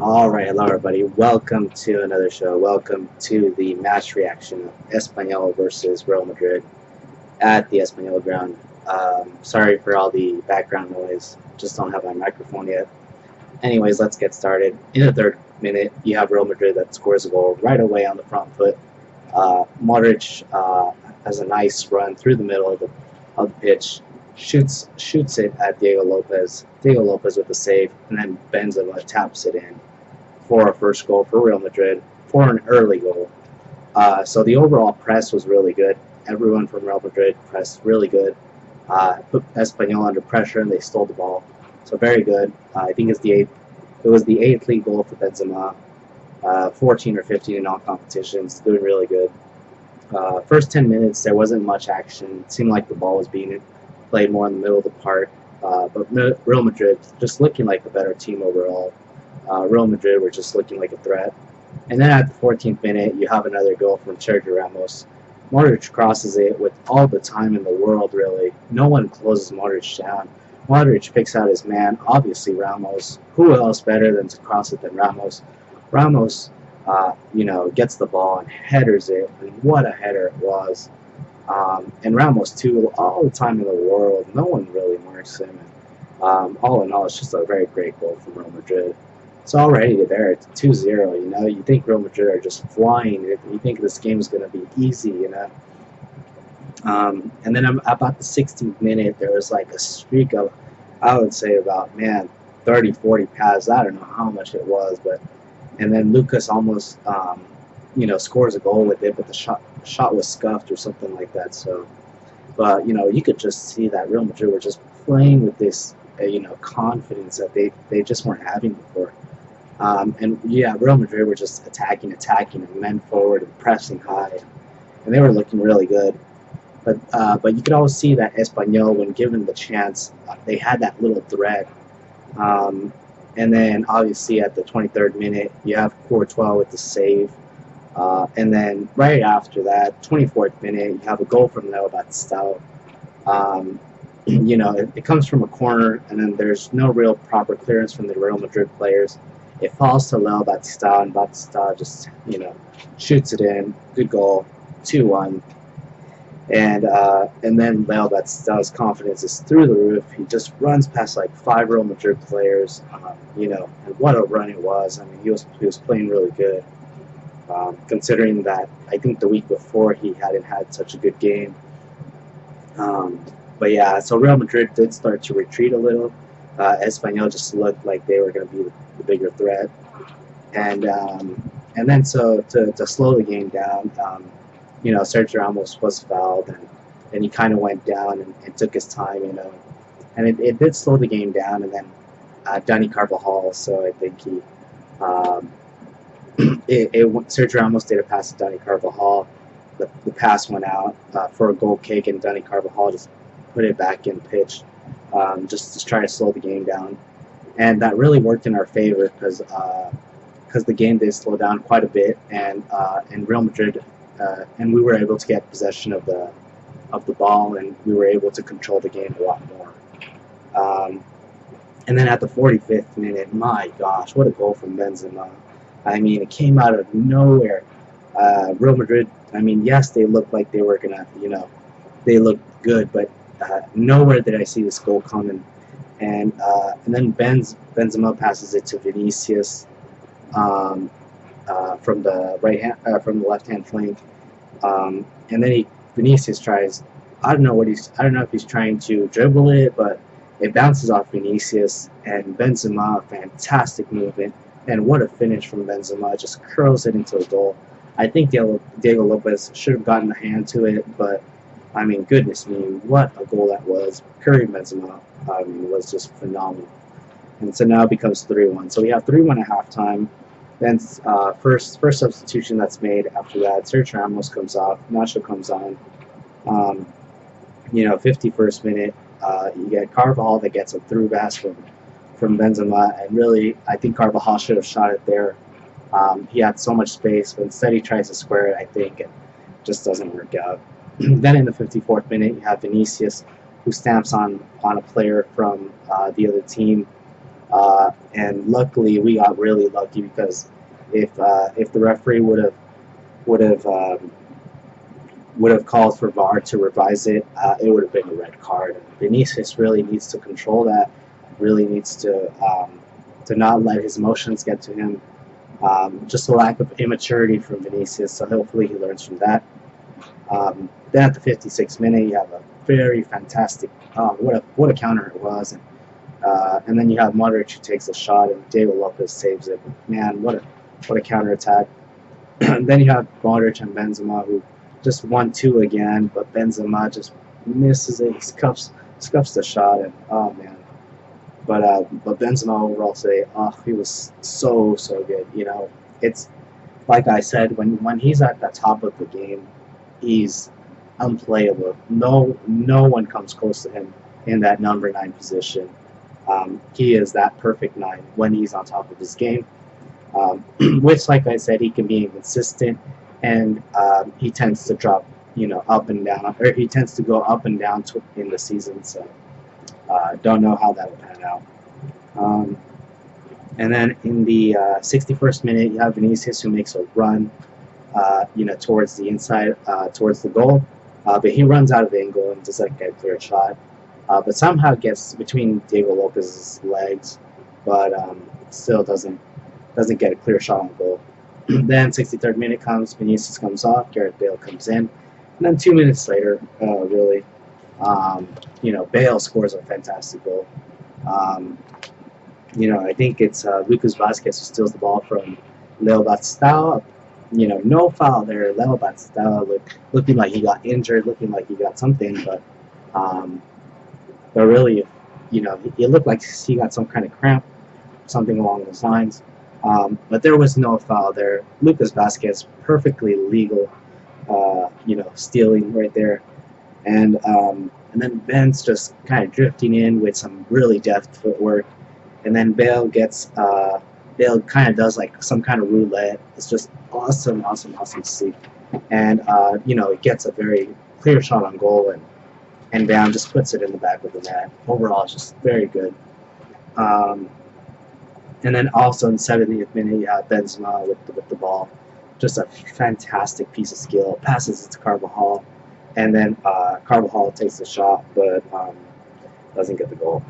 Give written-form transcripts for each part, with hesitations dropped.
Alright, hello everybody. Welcome to another show. Welcome to the match reaction of Espanyol versus Real Madrid at the Espanyol ground. Sorry for all the background noise. Just don't have my microphone yet. Anyways, let's get started. In the third minute, you have Real Madrid that scores a goal right away on the front foot. Modric has a nice run through the middle of the pitch, shoots it at Diego Lopez. Diego Lopez with the save, and then Benzema taps it in for a first goal for Real Madrid, for an early goal. So the overall press was really good. Everyone from Real Madrid pressed really good. Put Espanyol under pressure and they stole the ball. So very good. I think it was the eighth league goal for Benzema. 14 or 15 in all competitions, doing really good. First 10 minutes, there wasn't much action. It seemed like the ball was being played more in the middle of the park. But Real Madrid just looking like the better team overall. Real Madrid were just looking like a threat. And then at the 14th minute, you have another goal from Sergio Ramos. Modric crosses it with all the time in the world, really. No one closes Modric down. Modric picks out his man, obviously Ramos. Who else better than to cross it than Ramos? Ramos, gets the ball and headers it, and what a header it was. And Ramos, too, all the time in the world. No one really marks him. All in all, it's just a very great goal from Real Madrid. It's already there. It's 2-0. You think Real Madrid are just flying. You think this game is going to be easy. And then about the 16th minute, there was like a streak of, I would say about 30, 40 passes. I don't know how much it was, and then Lucas almost scores a goal with it, but the shot was scuffed or something like that. So, but you could just see that Real Madrid were just playing with this confidence that they just weren't having before. Real Madrid were just attacking, and men forward and pressing high, and they were looking really good. But you could always see that Espanyol, when given the chance, they had that little threat. And then obviously at the 23rd minute, you have Courtois with the save. And then right after that, 24th minute, you have a goal from Leo Batistao. It comes from a corner, and then there's no real proper clearance from the Real Madrid players. It falls to Leo Batistao, and Batistao just, shoots it in. Good goal, 2-1. And then Leo Batistao's confidence is through the roof. He just runs past like 5 Real Madrid players, and what a run it was. I mean, he was playing really good, considering that I think the week before he hadn't had such a good game. But yeah, so Real Madrid did start to retreat a little. Espanyol just looked like they were going to be the bigger threat, and then so to slow the game down, Sergio Ramos was fouled, and he kind of went down and took his time, and it did slow the game down, and then Dani Carvajal, so I think Sergio Ramos did a pass to Dani Carvajal. The pass went out for a goal kick, and Dani Carvajal just put it back in pitch, just to try to slow the game down, and that really worked in our favor because the game did slow down quite a bit, and Real Madrid, and we were able to get possession of the ball, and we were able to control the game a lot more. And then at the 45th minute, my gosh, what a goal from Benzema! I mean, it came out of nowhere. Real Madrid, I mean, yes, they looked like they were gonna, they looked good, but nowhere did I see this goal coming. And then Benzema passes it to Vinicius from the left hand flank, and then Vinicius tries. I don't know if he's trying to dribble it, but it bounces off Vinicius, and Benzema, fantastic movement, and what a finish from Benzema! Just curls it into the goal. I think Diego Lopez should have gotten a hand to it, but I mean, goodness me, what a goal that was. Curry Benzema, was just phenomenal. And so now it becomes 3-1. So we have 3-1 at halftime. Then first substitution that's made after that, Sergio Ramos comes off, Nacho comes on. 51st minute, you get Carvajal that gets a through pass from Benzema, and really, I think Carvajal should have shot it there. He had so much space, but instead he tries to square it, I think, and just doesn't work out. Then in the 54th minute, you have Vinicius, who stamps on a player from the other team, And luckily we got really lucky because if the referee would have would have called for VAR to revise it, it would have been a red card. And Vinicius really needs to control that. Really needs to not let his emotions get to him. Just a lack of immaturity from Vinicius. So hopefully he learns from that. Then at the 56th minute, you have a very fantastic. What a counter it was. And then you have Modric who takes a shot and Diego Lopez saves it. Man, what a counter attack. And then you have Modric and Benzema who just 1-2 again, but Benzema just misses it. He scuffs the shot, and oh man. But Benzema overall today, he was so good. You know, it's like I said, when he's at the top of the game, he's unplayable. No one comes close to him in that number 9 position. He is that perfect 9 when he's on top of his game. Which, like I said, he can be inconsistent, and he tends to drop, up and down, or he tends to go up and down in the season. So don't know how that will pan out. And then in the 61st minute, you have Vinicius who makes a run, towards the inside, towards the goal, but he runs out of angle and doesn't get a clear shot. But somehow gets between Diego Lopez's legs, but still doesn't get a clear shot on goal. Then 63rd minute comes, Vinicius comes off, Gareth Bale comes in, and then 2 minutes later, Bale scores a fantastic goal. I think it's Lucas Vazquez who steals the ball from Leo Batistao. No foul there. Leo Batistao looking like he got injured, looking like he got something, but really, it looked like he got some kind of cramp, something along those lines. But there was no foul there. Lucas Vazquez, perfectly legal, stealing right there. And then Ben's just kind of drifting in with some really deft footwork. And then Bale kind of does like some kind of roulette. It's just awesome to see. And, it gets a very clear shot on goal, and Bale just puts it in the back of the net. Overall, it's just very good. And then also in the 70th minute, you have Benzema with the ball. Just a fantastic piece of skill. Passes it to Carvajal. And then Carvajal takes the shot, but doesn't get the goal.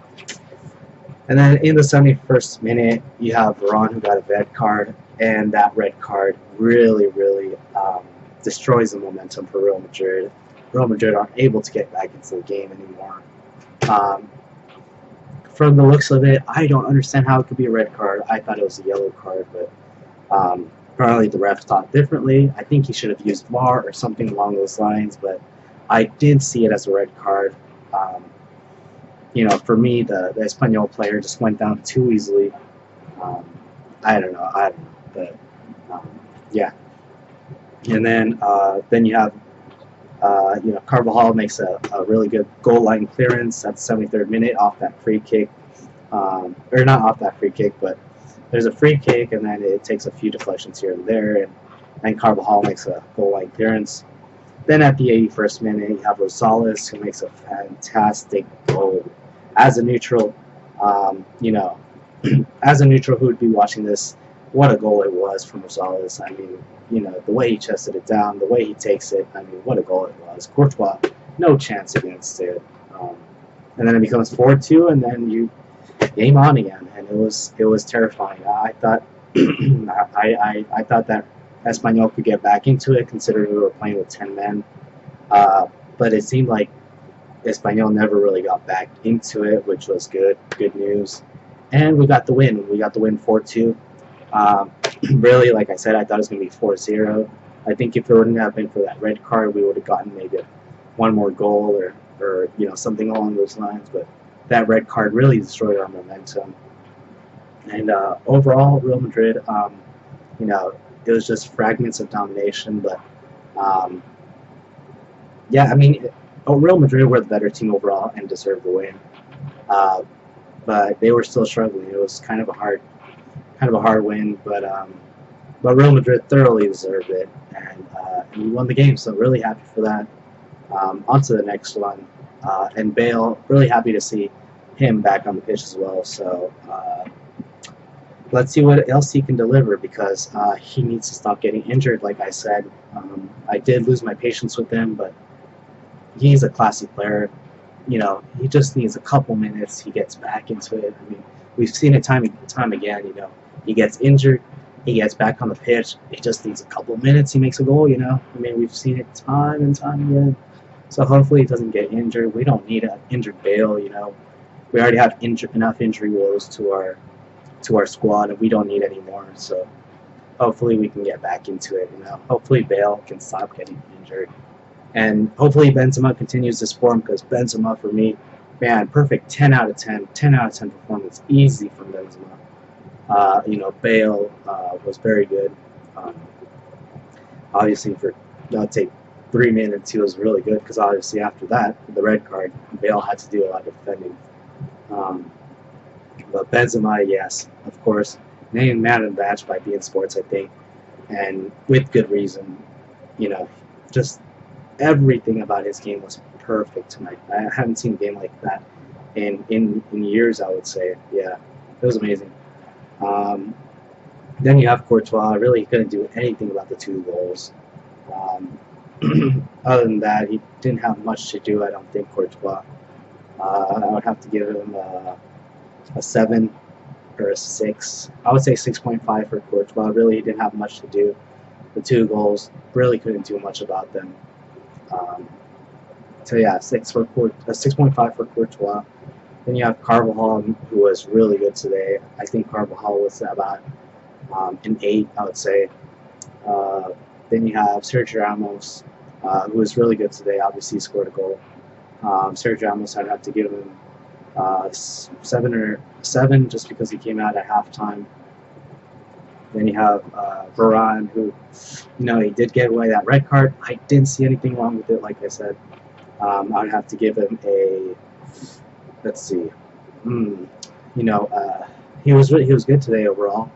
And then in the 71st minute, you have Varane who got a red card. And that red card really destroys the momentum for Real Madrid. Real Madrid aren't able to get back into the game anymore. From the looks of it, I don't understand how it could be a red card. I thought it was a yellow card, but apparently the ref thought differently. I think he should have used VAR or something along those lines, but I did see it as a red card. For me, the Espanyol player just went down too easily. I don't know, but yeah. And then you have Carvajal makes a really good goal line clearance at the 73rd minute off that free kick. Or not off that free kick, but there's a free kick, and then it takes a few deflections here and there, and Carvajal makes a goal line clearance. Then at the 81st minute, you have Rosales who makes a fantastic goal. As a neutral, as a neutral who would be watching this, what a goal it was from Rosales. I mean, the way he chested it down, the way he takes it, I mean, what a goal it was. Courtois, no chance against it. And then it becomes 4-2, and then you game on again, and it was terrifying. I thought I thought that Espanyol could get back into it, considering we were playing with 10 men. But it seemed like Espanyol never really got back into it, which was good news. And we got the win. We got the win 4-2. Really, like I said, I thought it was going to be 4-0. I think if it wouldn't have been for that red card, we would have gotten maybe one more goal or something along those lines. But that red card really destroyed our momentum. And overall, Real Madrid, it was just fragments of domination. But yeah, I mean, Real Madrid were the better team overall and deserved the win. But they were still struggling. It was kind of a hard win, but Real Madrid thoroughly deserved it, and we won the game. So really happy for that. On to the next one, and Bale, really happy to see him back on the pitch as well. So let's see what else he can deliver, because he needs to stop getting injured. Like I said, I did lose my patience with him, but he's a classy player. You know, he just needs a couple minutes. He gets back into it. I mean, we've seen it time and time again. You know, he gets injured, he gets back on the pitch. He just needs a couple minutes. He makes a goal. You know, I mean, we've seen it time and time again. So hopefully he doesn't get injured. We don't need an injured Bale. You know, we already have enough injury woes to our squad, and we don't need any more. So hopefully we can get back into it. You know, hopefully Bale can stop getting injured. And hopefully Benzema continues this form, because Benzema, for me, man, perfect 10 out of 10 performance, easy from Benzema. You know, Bale was very good. Obviously, for, I'd say, 3 minutes, he was really good, because obviously after that, the red card, Bale had to do a lot of defending. But Benzema, yes, of course, named man of the match by beIN Sports, I think, and with good reason. You know, just everything about his game was perfect tonight. I haven't seen a game like that in years, I would say. Yeah, it was amazing. Then you have Courtois. Really, he couldn't do anything about the 2 goals. Other than that, he didn't have much to do, I don't think, Courtois. I would have to give him a 7 or a 6. I would say 6.5 for Courtois. Really, he didn't have much to do. The 2 goals, really couldn't do much about them. So yeah, 6.5 for Courtois. Then you have Carvajal, who was really good today. I think Carvajal was about an 8, I would say. Then you have Sergio Ramos, who was really good today. Obviously, he scored a goal. Sergio Ramos, I'd have to give him 7 just because he came out at halftime. Then you have Varane, who, you know, he did get away that red card. I didn't see anything wrong with it, like I said. I'd have to give him a, let's see, you know, he was good today overall,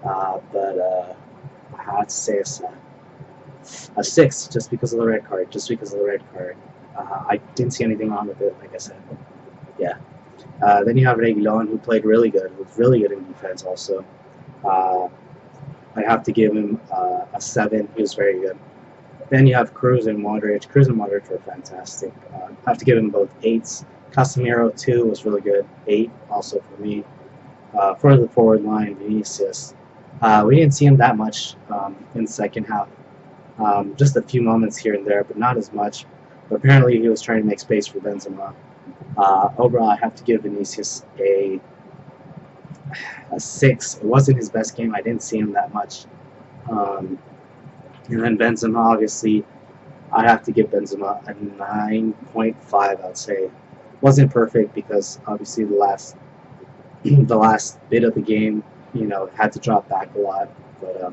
but I had to say a 6 just because of the red card. I didn't see anything wrong with it, like I said. Yeah. Then you have Reguilon, who played really good, who was really good in defense also. I have to give him a 7. He was very good. Then you have Cruz and Modric. Cruz and Modric were fantastic. I have to give him both 8s. Casemiro, 2, was really good. 8 also for me. For the forward line, Vinicius. We didn't see him that much in the second half. Just a few moments here and there, but not as much. But apparently he was trying to make space for Benzema. Overall, I have to give Vinicius a 6. It wasn't his best game. I didn't see him that much. And then Benzema, obviously, I'd have to give Benzema a 9.5, I would say. Wasn't perfect, because obviously the last bit of the game, you know, had to drop back a lot. But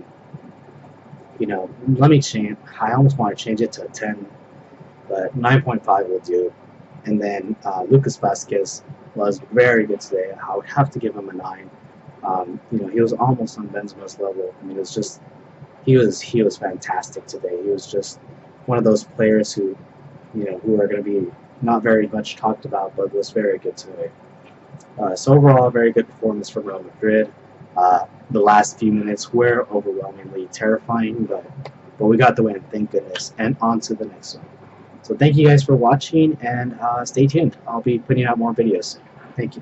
you know, let me change. I almost want to change it to a 10, but 9.5 will do. And then Lucas Vazquez was very good today. I would have to give him a 9. You know, he was almost on Benzema's level. I mean, it was just he was fantastic today. He was just one of those players who, you know, who are going to be not very much talked about, but was very good today. So overall, a very good performance from Real Madrid. The last few minutes were overwhelmingly terrifying, but we got the win, thank goodness. And on to the next one. So thank you guys for watching, and stay tuned. I'll be putting out more videos soon. Thank you.